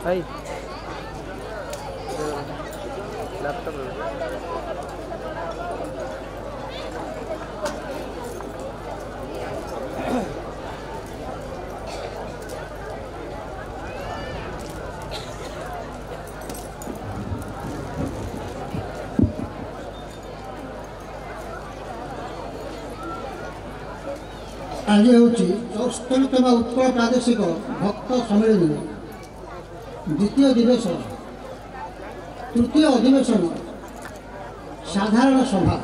Ay. Laptop. आज हूँ 74तम उत्कल प्रादेशिक भक्त सम्मेलन द्वितीय दिवस तृतीय अधिवेशन साधारण सभा।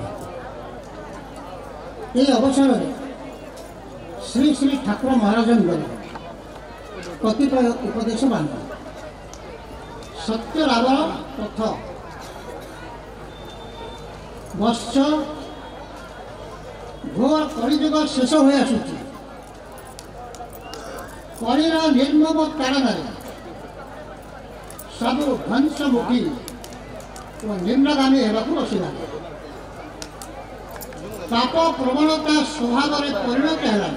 ये अवसर में श्री श्री ठाकुर महाराज कतिपय उपदेश मान सत्य रावण पथ वर्ष घोर कलिजुग शेष हो आसुची कलिर निर्मम कारण सब ध्वंसमुखी और निम्नगामी होगा बसला पाप प्रवणता स्वभाव में परिणत है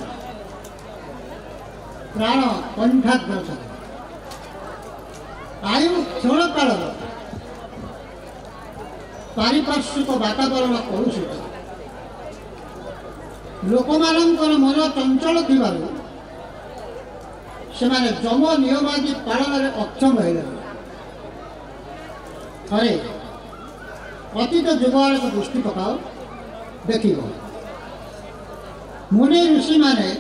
प्राण कंठाग्रस आयु क्षण काल पारिपार्श्विक वातावरण कलुषित लोक मानकर मन चंचल थिबारु सेमाने जम नियमादि पालन में अक्षम है। थे अतीत जुग को दृष्टि पकाओ देख मुनि ऋषि माने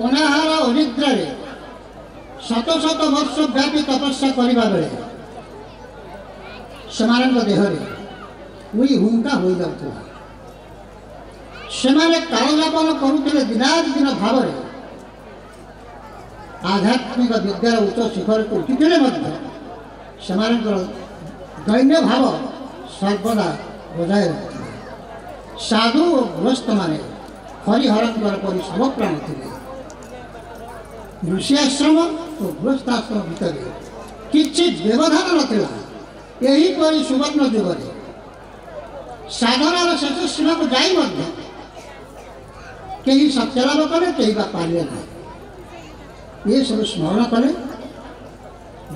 अनाहार अनिद्रा शत शत वर्ष व्यापी तपस्या करने बेले से देहरे उई हुंका हो जाता सेमाने कालयापन करुले दिनादिन भाव आध्यात्मिक विद्यार उच्च शिखर को उठी से दैन्य भाव सर्वदा बजाय रखते साधु और गृहस्थ माने हरिहर पर सब प्राण थे ऋषि आश्रम और गृहस्थाश्रम भितर किसी व्यवधान नाला यहीपरि सुवर्ण जुगे साधनार शेष सीमा को जाई कहीं सत्यलाभ कले कहीं पारे ना ये सब स्मरण कले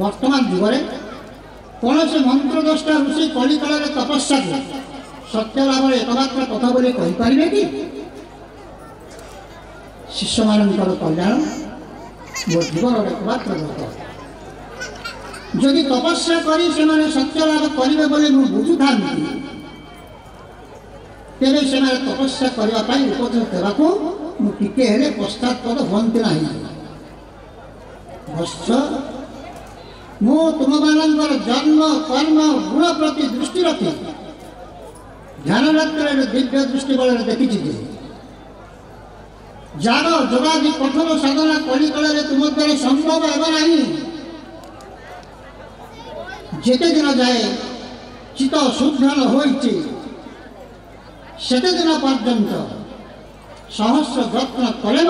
वर्तमान जुगे कौन से मंत्रद्रष्टा ऋषि कलिकाल तपस्या को सत्यलाभ एकमात्र कथा बोली कहीपर कि शिष्य मान कल्याण मो जीवन एकमात्र जदि तपस्या करी से सत्यलाभ करेंगे बोले बुझु था तेरे से तपस्या करने उपदेश देवाक मुझे पश्चातपद हमें ना मु तुम मान जन्म कर्म गुण प्रति दृष्टि रखी ध्यान रात्र दिव्य दृष्टि बल देखी जार जोगादि कठोर साधना कलिकाल तुम द्वारा संभव है जेते दिन जाए चित्त शुद्धन होती सेते दिन पर्यंत सहस्र यत्न कले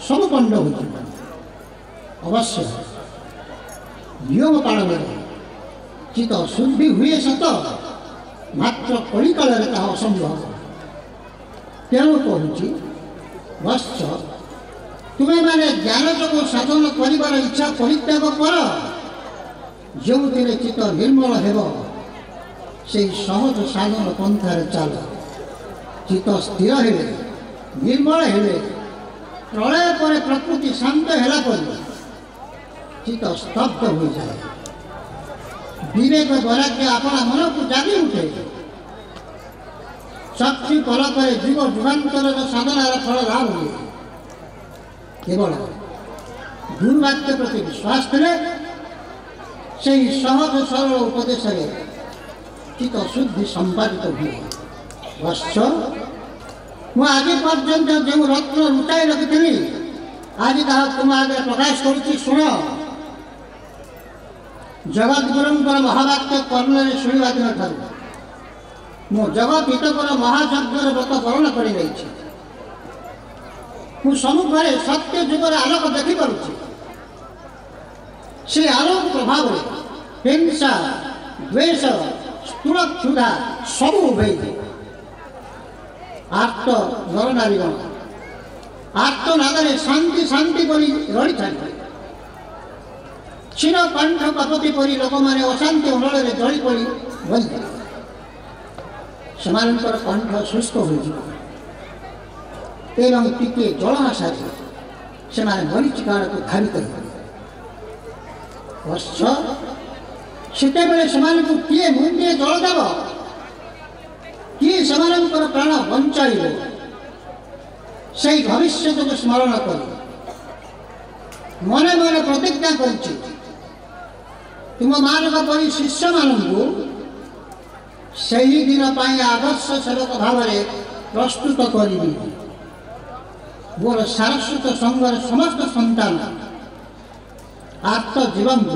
सब पंड हो अवश्य नियम पालन चित्त शुद्धि हुए सत मात्र कलिकाल असंभव तेणु कहूँ वश्च तुम्हें मैंने ज्ञान जोग साधन कर इच्छा परित्याग कर जो चित्त निर्मल हो से सहज साधन पंथार चल चित्त स्थिर हेले निर्मल हेले प्रलय पर प्रकृति शांत है चित्त स्तब्ध हो जाए विवेक वैराग्य अपना मन को जागी उठे शक्ति फलक जीव जुगान्तर साधनार फल लाभ हुए केवल गुरुवाक्य प्रति विश्वास थे से सहज सरल उपदेश चित्त शुद्धि संपादित हुए वश्च मु आज पर्यंत जो रत्न लुचाई रखी आज तुम आगे प्रकाश कर शुण जगद्गुरु महावाक्य कर्म शुणा दिन ठार मो जगत हितकर महायज्ञर व्रत पालन कर सम्मुखें सत्य जुगर आलोक देखिपी से आलोक प्रभाव हिंसा द्वेष स्थूल क्षुधा सब उभे आर्त नर नारीगण आर्त नादे शांति शांति रही था क्षीर कंठ कपति परी लोक मैंने अशांति अंडल जली पड़ी बंद से कंठ शुष्क हो टिके जल आसारे से मरीचिका को धावित से किए मुंडे जल देव किए से प्राण बंचाइब से भविष्य को स्मरण कर मन मन प्रतिज्ञा कर तुम मान परी शिष्य मानू से ही दिन आदर्श सेवक भाव प्रस्तुत करी मोर सारस्वत संघर समस्त संतान आत्मजीवन को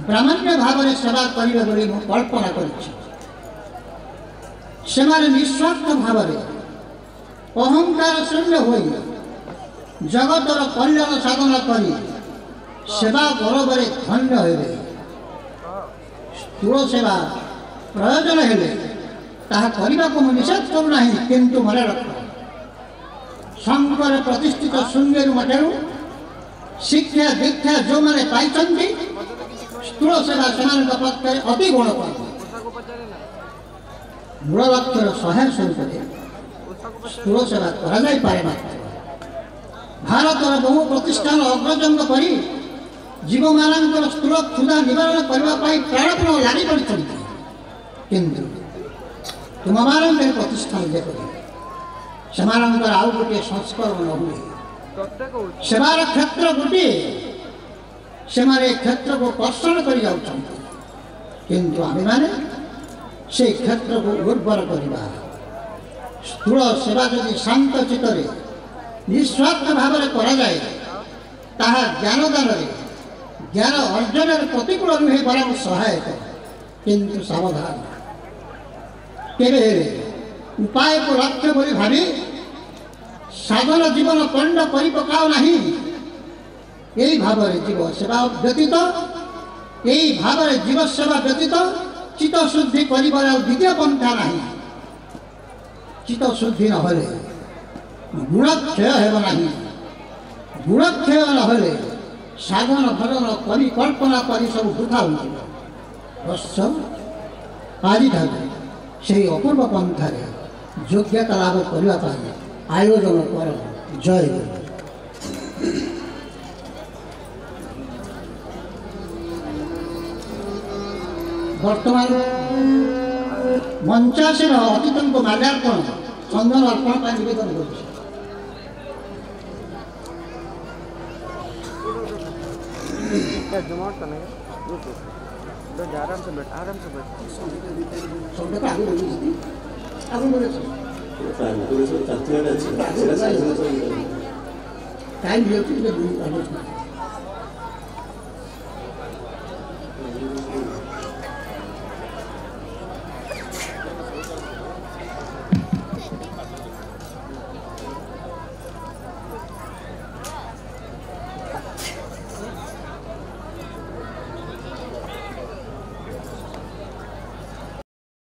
ब्राह्मण्य भाव सेवा करिबे बोली मु कल्पना करिछि सेमाने निस्वार्थ भाव अहंकार शून्य होई जगतर कल्याण साधन करी सेवा गौरव धन्य हेबे स्थूल सेवा प्रयोजन हेले ताहा करिबाको मु निषेध करू नाही किंतु मन रख संघर प्रतिष्ठित शून्य मठरू शिक्षा दीक्षा जो मैंने पाई स्थूल सेवा से अति गुण मूल लक्ष्यर सहाय स्वरूप स्थूल सेवा करे भारत बहु प्रतिष्ठान अग्रजंग कर जीव मान स्थूल क्षुधा निवारण करने प्राणपण लगी पड़ किंतु तुम मान प्रतिष्ठान जपरी से आउ गोटे संस्करण हुए सेवार क्षेत्र गोटे से क्षेत्र को कर्षण कर किंतु आम मैंने से क्षेत्र को उर्वर करवा स्थूल सेवा जदि शांत चित्तरे निस्वार्थ भाव कराए ज्ञानदान ज्ञान अर्जन प्रतिकूल नुहे बरং सहायक किंतु सावधान केवे उपाय को लक्ष्य बोली भावी साधन जीवन कंड कर पकाओ नहीं यही भाव जीव सेवा व्यतीत यही भाव जीव सेवा व्यतीत चित्त शुद्धि कर द्वितीय पंथा नहीं चित्त शुद्धि न गुणक्षय हेब नहीं गुणक्षय न साधन भजन परिकल्पना कर सब वृथा हो आज से अपूर्व पंथार योग्यता लाभ करने आयोजन कर जय वर्तमान मंचासीन अतीत को माल्यार्पण चंदन अर्पण का निवेदन कर आराम से बैठ टाइम